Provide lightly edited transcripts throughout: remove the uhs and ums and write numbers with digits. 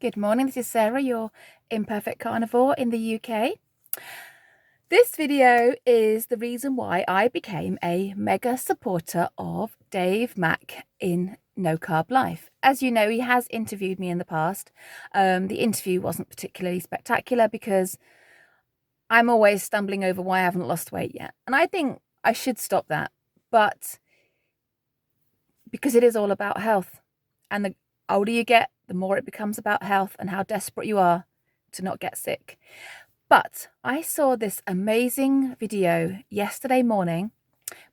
Good morning, this is Sarah, your imperfect carnivore in the UK. This video is the reason why I became a mega supporter of Dave Mack in No Carb Life. As you know, he has interviewed me in the past. The interview wasn't particularly spectacular because I'm always stumbling over why I haven't lost weight yet. And I think I should stop that, but because it is all about health. And the older you get, the more it becomes about health and how desperate you are to not get sick. But I saw this amazing video yesterday morning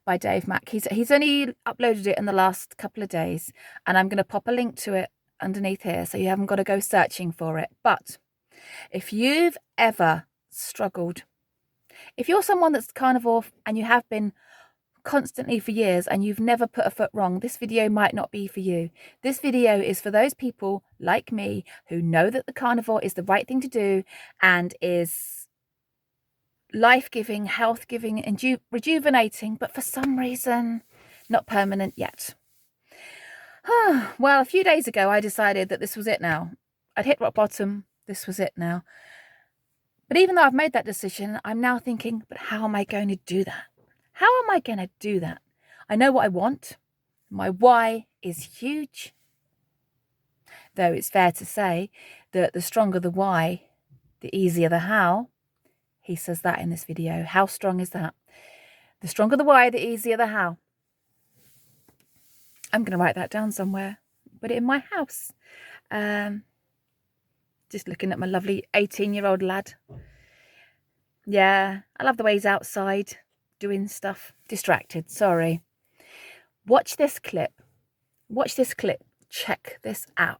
by Dave Mack. He's only uploaded it in the last couple of days, and I'm going to pop a link to it underneath here so you haven't got to go searching for it. But if you've ever struggled, if you're someone that's carnivore and you have been constantly for years and you've never put a foot wrong, this video might not be for you. This video is for those people like me who know that the carnivore is the right thing to do and is life-giving, health-giving, and rejuvenating, but for some reason not permanent yet. Well, a few days ago I decided that this was it now. I'd hit rock bottom. This was it now. But even though I've made that decision, I'm now thinking, but how am I going to do that? How am I going to do that? I know what I want. My why is huge. Though it's fair to say that the stronger the why, the easier the how. He says that in this video. How strong is that? The stronger the why, the easier the how. I'm going to write that down somewhere. Put it in my house. Just looking at my lovely 18-year-old lad. Yeah, I love the way he's outside doing stuff. Distracted, sorry. Watch this clip. Watch this clip. Check this out.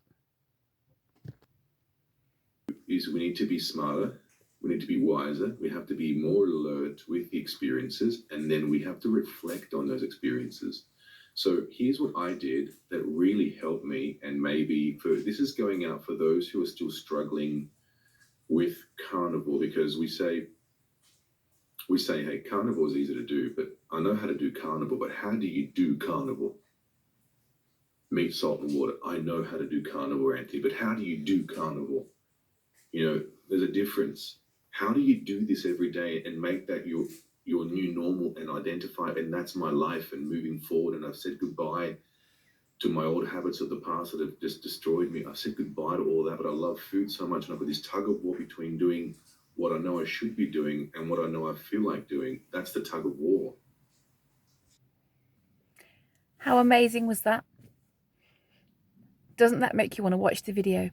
We need to be smarter. We need to be wiser. We have to be more alert with the experiences, and then we have to reflect on those experiences. So here's what I did that really helped me, and maybe this is going out for those who are still struggling with carnivore, because we say, hey, carnivore is easy to do, but I know how to do carnivore, but how do you do carnivore? Meat, salt, and water. I know how to do carnivore, Anthony, but how do you do carnivore? You know, there's a difference. How do you do this every day and make that your new normal and identify, and that's my life and moving forward, and I've said goodbye to my old habits of the past that have just destroyed me. I've said goodbye to all that, but I love food so much, and I've got this tug of war between doing what I know I should be doing and what I know I feel like doing. That's the tug of war. How amazing was that? Doesn't that make you want to watch the video?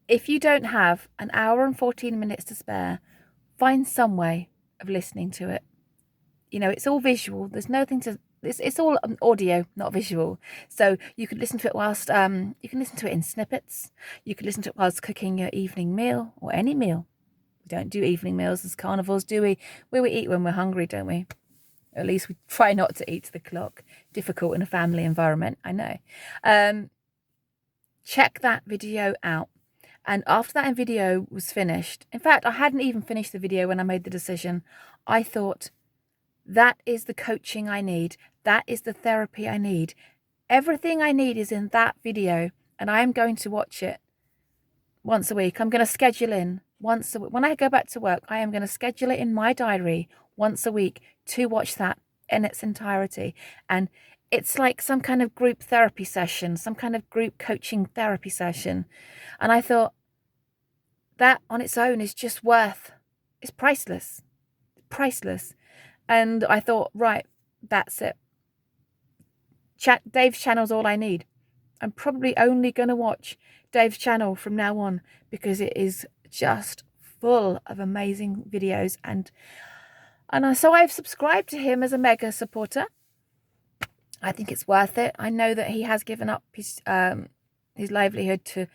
If you don't have an hour and 14 minutes to spare, find some way of listening to it. You know, it's all visual. There's nothing to... It's all audio, not visual. So you could listen to it whilst... you can listen to it in snippets. You could listen to it whilst cooking your evening meal or any meal. We don't do evening meals as carnivores, do we? We eat when we're hungry, don't we? At least we try not to eat to the clock. Difficult in a family environment, I know. Check that video out. And after that video was finished, in fact, I hadn't even finished the video when I made the decision. I thought, that is the coaching I need. That is the therapy I need. Everything I need is in that video, and I am going to watch it once a week. I'm going to schedule in once a week. When I go back to work, I am going to schedule it in my diary once a week to watch that in its entirety. And it's like some kind of group therapy session, some kind of group coaching therapy session. And I thought, that on its own is just it's priceless. Priceless. And I thought, right, that's it. Dave's channel's all I need. I'm probably only going to watch Dave's channel from now on because it is just full of amazing videos. And so I've subscribed to him as a mega supporter. I think it's worth it. I know that he has given up his livelihood to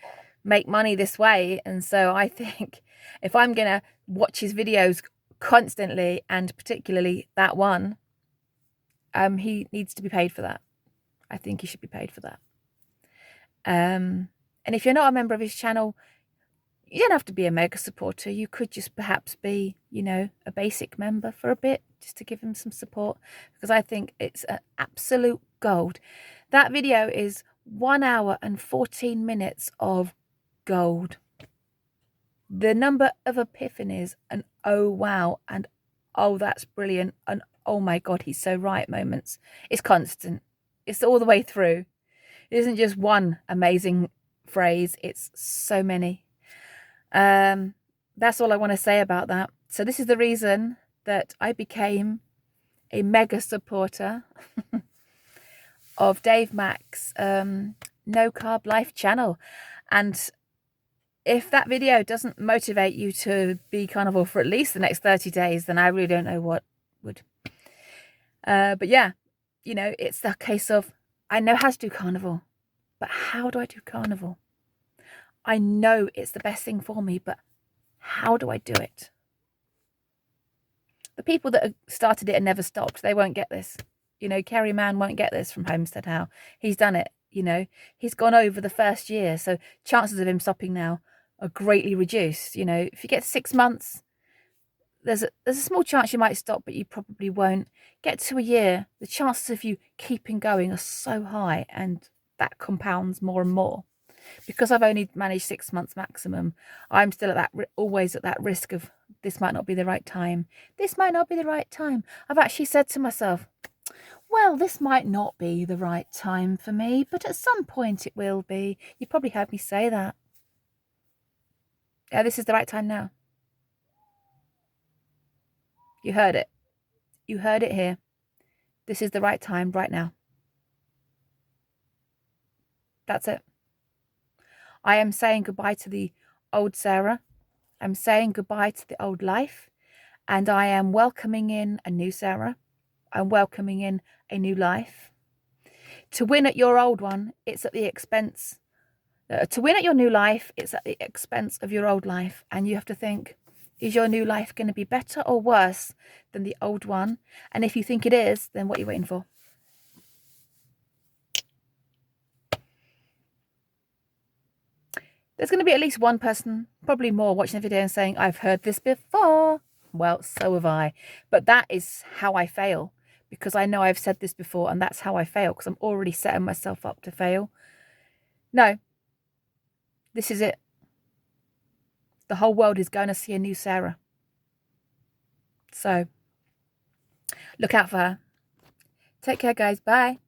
make money this way. And so I think if I'm going to watch his videos constantly, and particularly that one, he needs to be paid for that. I think he should be paid for that. And if you're not a member of his channel, you don't have to be a mega supporter. You could just perhaps be, you know, a basic member for a bit, just to give him some support, because I think it's an absolute gold. That video is 1 hour and 14 minutes of gold. The number of epiphanies and oh wow and oh that's brilliant and oh my god he's so right moments is constant. It's all the way through. It isn't just one amazing phrase, it's so many. That's all I want to say about that. So this is the reason that I became a mega supporter of Dave Mack's No Carb Life channel. And if that video doesn't motivate you to be carnivore for at least the next 30 days, then I really don't know what would. But yeah, you know, it's that case of, I know how to do carnivore, but how do I do carnivore? I know it's the best thing for me, but how do I do it? The people that started it and never stopped, they won't get this. You know, Kerry Mann won't get this from Homestead How. He's done it, you know. He's gone over the first year, so chances of him stopping now are greatly reduced. You know, if you get 6 months, there's a small chance you might stop, but you probably won't. Get to a year, the chances of you keeping going are so high, and that compounds more and more. Because I've only managed 6 months maximum, I'm still at that always at that risk of this might not be the right time. This might not be the right time. I've actually said to myself, well, this might not be the right time for me, but at some point it will be. You probably heard me say that. Yeah, this is the right time now. You heard it. You heard it here. This is the right time right now. That's it. I am saying goodbye to the old Sarah. I'm saying goodbye to the old life. And I am welcoming in a new Sarah. I'm welcoming in a new life. To win at your old one, it's at the expense. To win at your new life, it's at the expense of your old life. And you have to think, is your new life going to be better or worse than the old one? And if you think it is, then what are you waiting for? There's going to be at least one person, probably more, watching the video and saying, I've heard this before. Well, so have I. But that is how I fail, because I know I've said this before, and that's how I fail, because I'm already setting myself up to fail. No, this is it. The whole world is going to see a new Sarah. So, look out for her. Take care, guys. Bye.